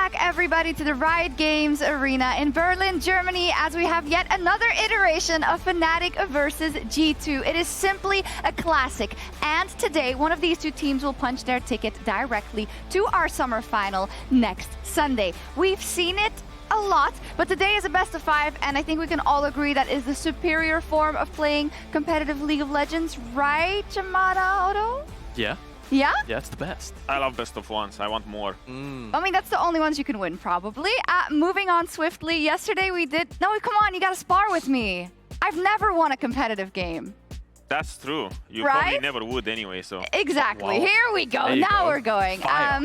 back, everybody, to the Riot Games Arena in Berlin, Germany, as we have yet another iteration of Fnatic versus G2. It is simply a classic, and today one of these two teams will punch their ticket directly to our summer final next Sunday. We've seen it a lot, but today is a best of 5, and I think we can all agree that is the superior form of playing competitive League of Legends, right, Jamada Otto? Yeah. Yeah? Yeah, it's the best. I love best of ones. I want more. I mean, that's the only ones you can win, probably. Moving on swiftly, yesterday we did... No, come on, you gotta spar with me. I've never won a competitive game. That's true. You Right? probably never would anyway, so... Exactly. Wow. Here we go. There you Now go. we're going. Fire.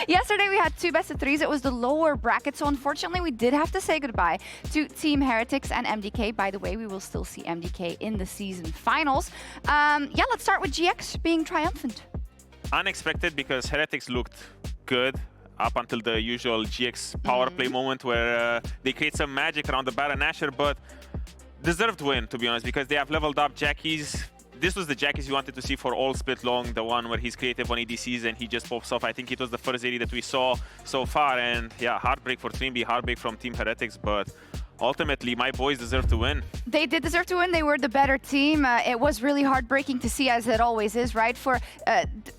Yesterday we had 2 best of 3s. It was the lower bracket, so unfortunately we did have to say goodbye to Team Heretics and MDK. By the way, we will still see MDK in the season finals. Yeah, let's start with GX being triumphant. Unexpected, because Heretics looked good up until the usual GX power play moment where they create some magic around the Baron Nashor, but deserved win, to be honest, because they have leveled up Jackies. This was the Jackies you wanted to see for all split long, the one where he's creative on ADCs and he just pops off. I think it was the first AD that we saw so far, and yeah, heartbreak for Twinbee, heartbreak from Team Heretics, but ultimately, my boys deserve to win. They did deserve to win. They were the better team. It was really heartbreaking to see, as it always is, right? For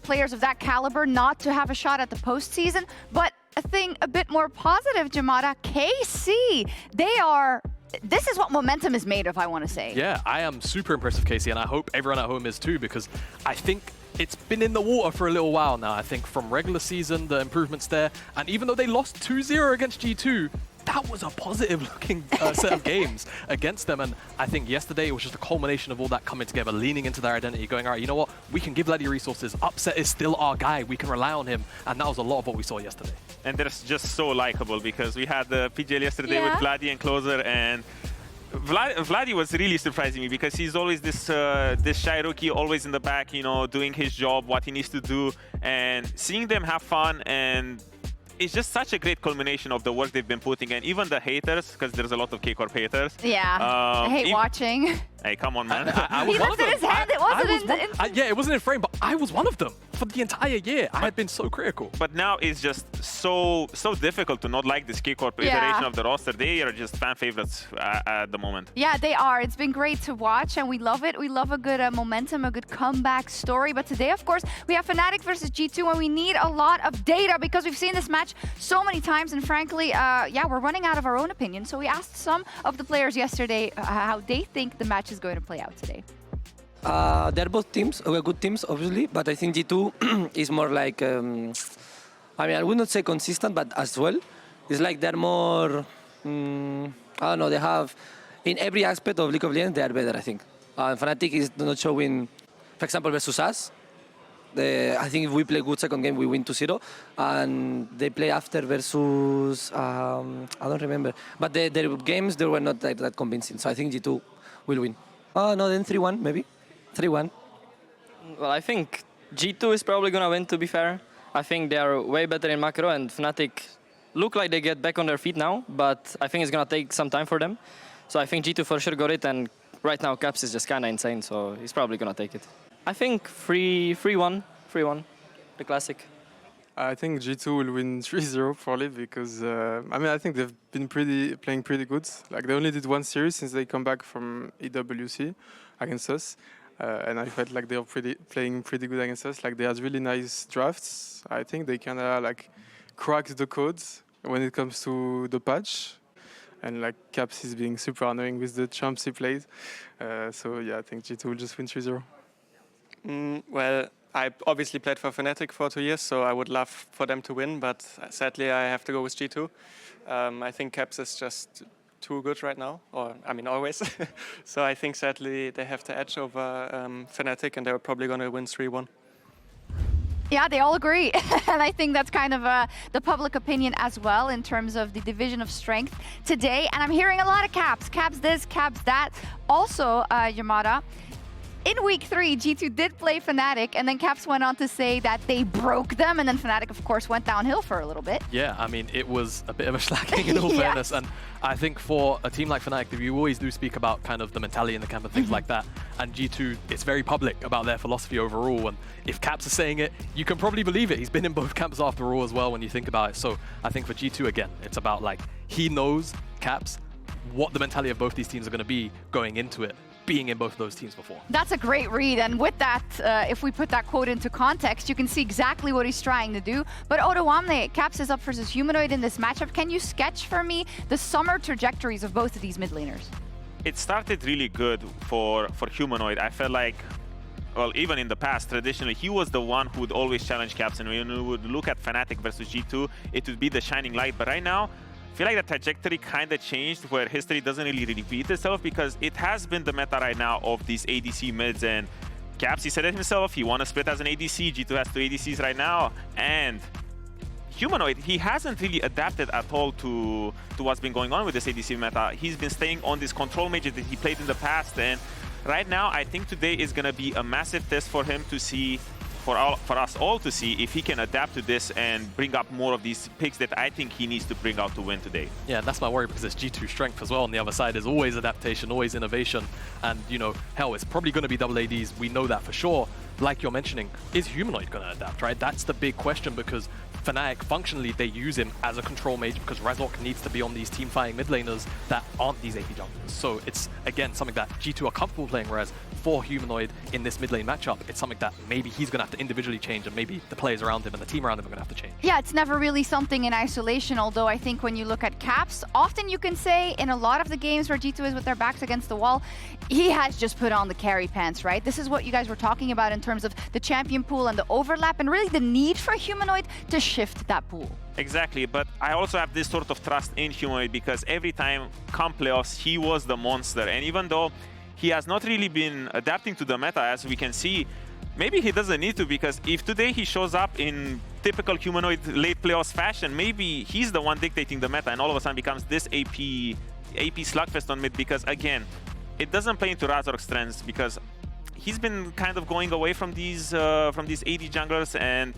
players of that caliber not to have a shot at the postseason. But a thing a bit more positive, Jamada, KC, they are... This is what momentum is made of, I want to say. Yeah, I am super impressed with Casey, and I hope everyone at home is too, because I think it's been in the water for a little while now. I think from regular season, the improvements there, and even though they lost 2-0 against G2, that was a positive-looking set of games against them, and I think yesterday it was just a culmination of all that coming together, leaning into their identity, going, all right, you know what, we can give Lady resources, Upset is still our guy, we can rely on him, and that was a lot of what we saw yesterday. And they're just so likable, because we had the PGL yesterday with Vladdy and Closer, and Vladdy was really surprising me, because he's always this shy rookie, always in the back, you know, doing his job, what he needs to do, and seeing them have fun, and it's just such a great culmination of the work they've been putting in. Even the haters, because there's a lot of K-Corp haters. Yeah, I hate watching. Hey, come on, man. I He was one of lifted them. his hand, it wasn't in... Yeah, it wasn't in frame, but I was one of them for the entire year. I had been so critical. But now it's just so difficult to not like this K-Corp iteration of the roster. They are just fan favorites at the moment. Yeah, they are. It's been great to watch, and we love it. We love a good momentum, a good comeback story. But today, of course, we have Fnatic versus G2, and we need a lot of data, because we've seen this match so many times, and frankly, yeah, we're running out of our own opinion. So we asked some of the players yesterday how they think the match is going to play out today. They're both teams, good teams, obviously, but I think G2 is more like, I mean, I would not say consistent, but as well, it's like they're more, I don't know, they have, in every aspect of League of Legends, they are better, I think. Fnatic is not showing, for example, versus us. I think if we play good second game, we win 2-0, and they play after versus, I don't remember, but their games, they were not that convincing, so I think G2 will win. Oh, no, then 3-1, maybe. 3-1. Well, I think G2 is probably going to win, to be fair. I think they are way better in macro, and Fnatic look like they get back on their feet now, but I think it's going to take some time for them. So I think G2 for sure got it, and right now Caps is just kind of insane, so he's probably going to take it. I think 3-1, the classic. I think G2 will win 3-0 probably, because I mean, I think they've been playing pretty good. Like, they only did one series since they come back from EWC against us, and I felt like they were playing pretty good against us. Like, they had really nice drafts. I think they kind of like cracked the codes when it comes to the patch, and like Caps is being super annoying with the champs he played. So yeah, I think G2 will just win 3-0. Well, I obviously played for Fnatic for 2 years, so I would love for them to win, but sadly I have to go with G2. I think Caps is just too good right now, or I mean always. So I think sadly they have the edge over Fnatic, and they're probably going to win 3-1. Yeah, they all agree. And I think that's kind of the public opinion as well in terms of the division of strength today. And I'm hearing a lot of Caps. Caps this, Caps that. Also, Yamada, in week 3, G2 did play Fnatic, and then Caps went on to say that they broke them, and then Fnatic, of course, went downhill for a little bit. Yeah, I mean, it was a bit of a slacking in all fairness. And I think for a team like Fnatic, you always do speak about kind of the mentality in the camp and things like that. And G2, it's very public about their philosophy overall. And if Caps is saying it, you can probably believe it. He's been in both camps after all as well when you think about it. So I think for G2, again, it's about like, he knows, Caps, what the mentality of both these teams are going to be going into it, being in both of those teams before. That's a great read, and with that, if we put that quote into context, you can see exactly what he's trying to do. But Odoamne, Caps is up versus Humanoid in this matchup. Can you sketch for me the summer trajectories of both of these mid laners? It started really good for Humanoid. I felt like, well, even in the past, traditionally, he was the one who would always challenge Caps, and when you would look at Fnatic versus G2, it would be the shining light. But right now, I feel like the trajectory kind of changed, where history doesn't really repeat itself, because it has been the meta right now of these ADC mids, and Caps, he said it himself, he won a split as an ADC, G2 has 2 ADCs right now, and Humanoid, he hasn't really adapted at all to what's been going on with this ADC meta. He's been staying on this control major that he played in the past, and right now, I think today is going to be a massive test for him to see, for us all to see if he can adapt to this and bring up more of these picks that I think he needs to bring out to win today. Yeah, and that's my worry, because it's G2 strength as well. On the other side is always adaptation, always innovation. And, you know, hell, it's probably going to be double ADs. We know that for sure. Like you're mentioning, is Humanoid going to adapt, right? That's the big question, because Fnatic, functionally, they use him as a control mage because Razork needs to be on these team-fighting mid laners that aren't these AP junglers. So it's, again, something that G2 are comfortable playing, whereas for Humanoid in this mid lane matchup, it's something that maybe he's going to have to individually change, and maybe the players around him and the team around him are going to have to change. Yeah, it's never really something in isolation, although I think when you look at Caps, often you can say in a lot of the games where G2 is with their backs against the wall, he has just put on the carry pants, right? This is what you guys were talking about in terms of the champion pool and the overlap, and really the need for Humanoid to shift that pool. Exactly, but I also have this sort of trust in Humanoid, because every time come playoffs, he was the monster. And even though he has not really been adapting to the meta, as we can see, maybe he doesn't need to, because if today he shows up in typical Humanoid late playoffs fashion, maybe he's the one dictating the meta and all of a sudden becomes this AP slugfest on mid, because again, it doesn't play into Razork's strengths, because he's been kind of going away from these AD junglers and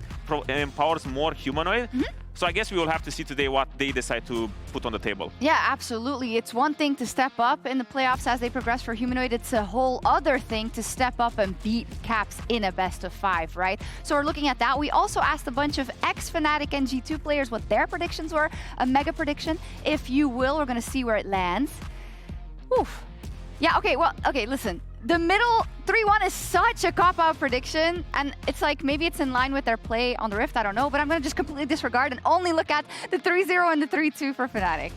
empowers more Humanoid. So I guess we will have to see today what they decide to put on the table. Yeah, absolutely. It's one thing to step up in the playoffs as they progress for Humanoid. It's a whole other thing to step up and beat Caps in a best-of-5, right? So we're looking at that. We also asked a bunch of ex-Fnatic and G2 players what their predictions were. A mega prediction, if you will. We're going to see where it lands. Oof. Yeah, okay, listen. The middle 3-1 is such a cop-out prediction, and it's like maybe it's in line with their play on the Rift, I don't know, but I'm going to just completely disregard and only look at the 3-0 and the 3-2 for Fnatic.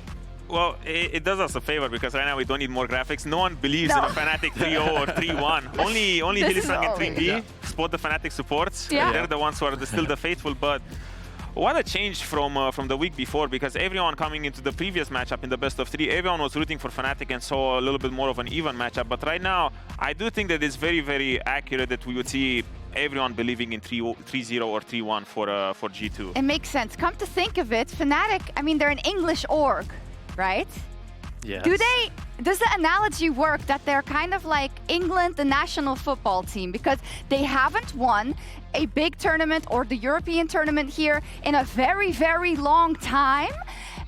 Well, it does us a favor, because right now we don't need more graphics. No one believes in a Fnatic 3-0 or 3-1. Only Hilisang and 3B spot the Fnatic supports. Yeah. They're the ones who are still the faithful, but what a change from the week before, because everyone coming into the previous matchup in the best of 3, everyone was rooting for Fnatic and saw a little bit more of an even matchup. But right now, I do think that it's very, very accurate that we would see everyone believing in 3-0 or 3-1 for G2. It makes sense. Come to think of it, Fnatic, I mean, they're an English org, right? Yes. Does the analogy work that they're kind of like England, the national football team, because they haven't won a big tournament or the European tournament here in a very, very long time?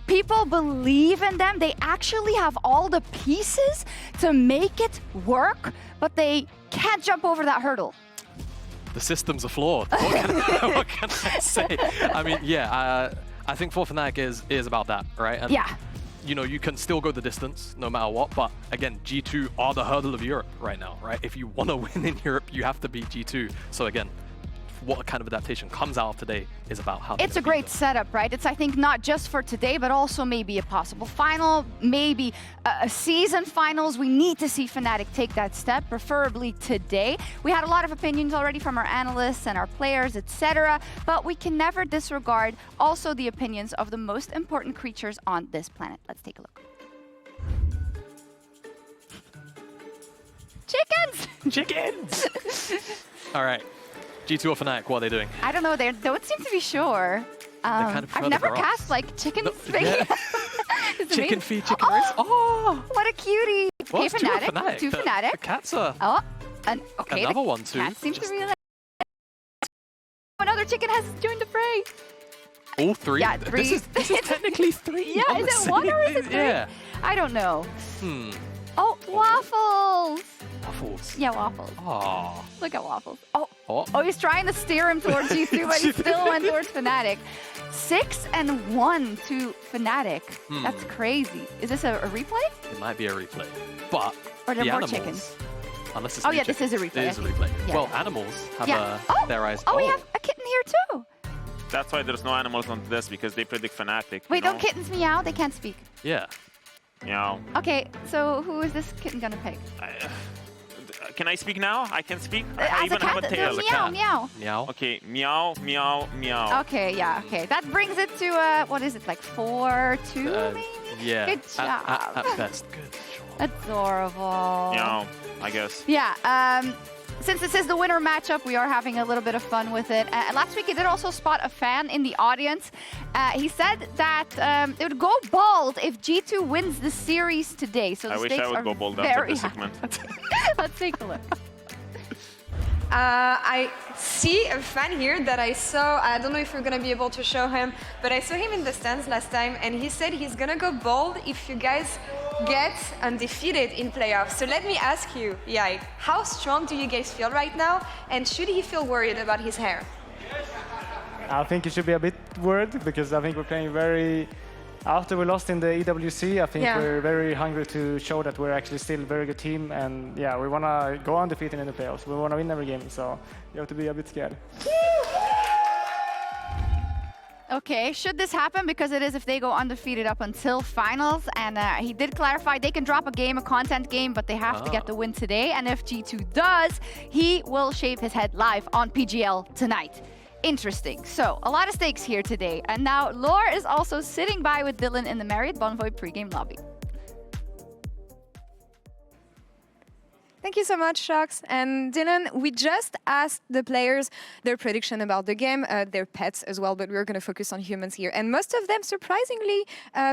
People believe in them. They actually have all the pieces to make it work, but they can't jump over that hurdle. The systems are flawed. What can I say? I mean, yeah, I think for Fnatic is about that, right? And Yeah. you know, you can still go the distance no matter what, but again, G2 are the hurdle of Europe right now, right? If you want to win in Europe, you have to beat G2. So again, what kind of adaptation comes out of today is about how It's a great setup, right? It's, I think, not just for today, but also maybe a possible final, maybe a season finals. We need to see Fnatic take that step, preferably today. We had a lot of opinions already from our analysts and our players, etc., but we can never disregard also the opinions of the most important creatures on this planet. Let's take a look. Chickens! Chickens! All right. G2 or Fnatic, what are they doing? I don't know, they don't seem to be sure. kind of I've further never up. cast like chicken feet. Yeah. It's Chicken amazing. feet, chicken wrist. Oh! What a cutie. Well, Okay, it's two of Fnatic. Two The Fnatic. cats are... Oh, And okay, Another one too. Cat seems to realize another chicken has joined the fray. All three? Yeah, three. This is technically three. Yeah, is it one or is it three? Yeah. I don't know. Hmm. Oh, waffles. Waffles. Yeah, waffles. Oh. Look at waffles. Oh, Oh. oh, he's trying to steer him towards G2, but he still went towards Fnatic. 6-1 to Fnatic. That's crazy. Is this a replay? It might be a replay. But Or there the more animals, chickens? unless it's Oh new yeah, this is a chickens, replay. It is a replay. Yeah. Well, animals have their eyes. Oh, we have a kitten here too. That's why there's no animals on this, because they predict Fnatic. Wait, you know? don't kittens meow? They can't speak. Yeah. Meow. Okay, so who is this kitten gonna pick? Can I speak now? I can speak? I As even a cat, have a tail. meow, meow. Meow. Okay, meow, meow, meow. Okay, yeah, okay. That brings it to, what is it, like 4-2 maybe? Yeah. Good job. At best. Good job. Adorable. Meow, I guess. Yeah, since this is the winter matchup, we are having a little bit of fun with it. Last week, he did also spot a fan in the audience. He said that it would go bald if G2 wins the series today. So the I wish I stakes would are go bald after very this high. segment. Let's take a look. I see a fan here that I saw. I don't know if we're gonna be able to show him, but I saw him in the stands last time, and he said he's gonna go bald if you guys get undefeated in playoffs. So let me ask you, Yai, how strong do you guys feel right now, and should he feel worried about his hair? I think you should be a bit worried because I think we're playing very. After we lost in the EWC, I think we're very hungry to show that we're actually still a very good team, and yeah, we want to go undefeated in the playoffs. We want to win every game, so you have to be a bit scared. Okay, should this happen, because it is if they go undefeated up until finals, and he did clarify they can drop a game, a content game, but they have to get the win today, and if G2 does, he will shave his head live on PGL tonight. Interesting. So, a lot of stakes here today. And now, Lore is also sitting by with Dylan in the Marriott Bonvoy pregame lobby. Thank you so much, Shox. And Dylan, we just asked the players their prediction about the game, their pets as well, but we're going to focus on humans here. And most of them, surprisingly,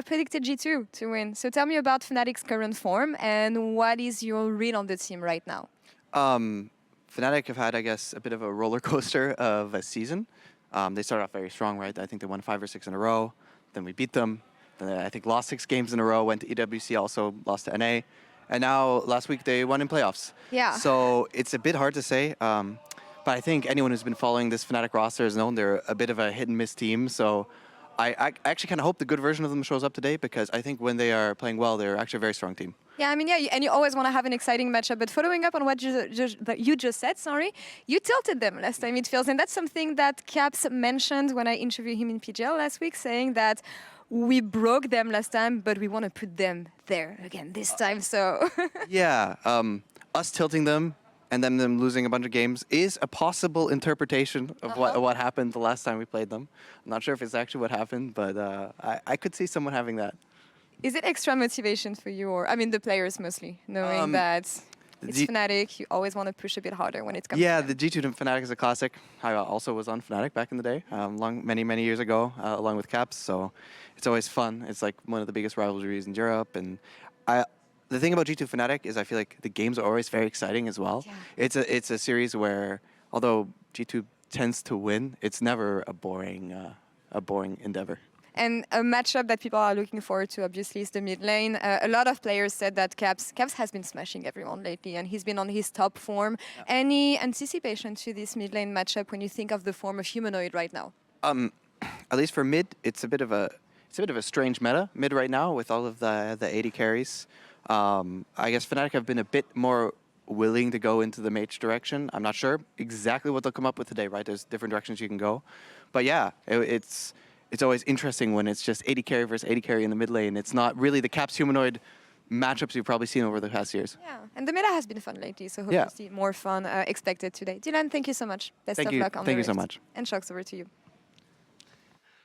predicted G2 to win. So tell me about Fnatic's current form and what is your read on the team right now? Fnatic have had, I guess, a bit of a roller coaster of a season. They started off very strong, right? I think they won 5 or 6 in a row. Then we beat them. Then I think lost 6 games in a row, went to EWC, also lost to NA. And now, last week, they won in playoffs. Yeah. So it's a bit hard to say. But I think anyone who's been following this Fnatic roster has known they're a bit of a hit-and-miss team. So I actually kind of hope the good version of them shows up today, because I think when they are playing well, they're actually a very strong team. Yeah, I mean, yeah, and you always want to have an exciting matchup. But following up on what you just said, sorry, you tilted them last time, it feels. And that's something that Caps mentioned when I interviewed him in PGL last week, saying that we broke them last time, but we want to put them there again this time, so... Yeah, us tilting them and then them losing a bunch of games is a possible interpretation of what happened the last time we played them. I'm not sure if it's actually what happened, but I could see someone having that. Is it extra motivation for you, or, I mean, the players mostly, knowing that it's Fnatic, you always want to push a bit harder when it comes to them? The G2 Fnatic is a classic. I also was on Fnatic back in the day, many years ago, along with Caps, so it's always fun. It's like one of the biggest rivalries in Europe, and the thing about G2 Fnatic is I feel like the games are always very exciting as well. Yeah. It's a series where, although G2 tends to win, it's never a boring endeavor. And a matchup that people are looking forward to, obviously, is the mid lane. A lot of players said that Caps has been smashing everyone lately, and he's been on his top form. Yeah. Any anticipation to this mid lane matchup when you think of the form of Humanoid right now? At least for mid, it's a bit of a strange meta mid right now with all of the AD carries. I guess Fnatic have been a bit more willing to go into the mage direction. I'm not sure exactly what they'll come up with today, right? There's different directions you can go. But yeah, it's always interesting when it's just AD carry versus AD carry in the mid lane. It's not really the Caps Humanoid matchups you've probably seen over the past years. Yeah, and the meta has been fun lately, so hope to see more fun expected today. Dylan, thank you so much. Best of luck on the Rift. Thank you so much. And Shox, over to you.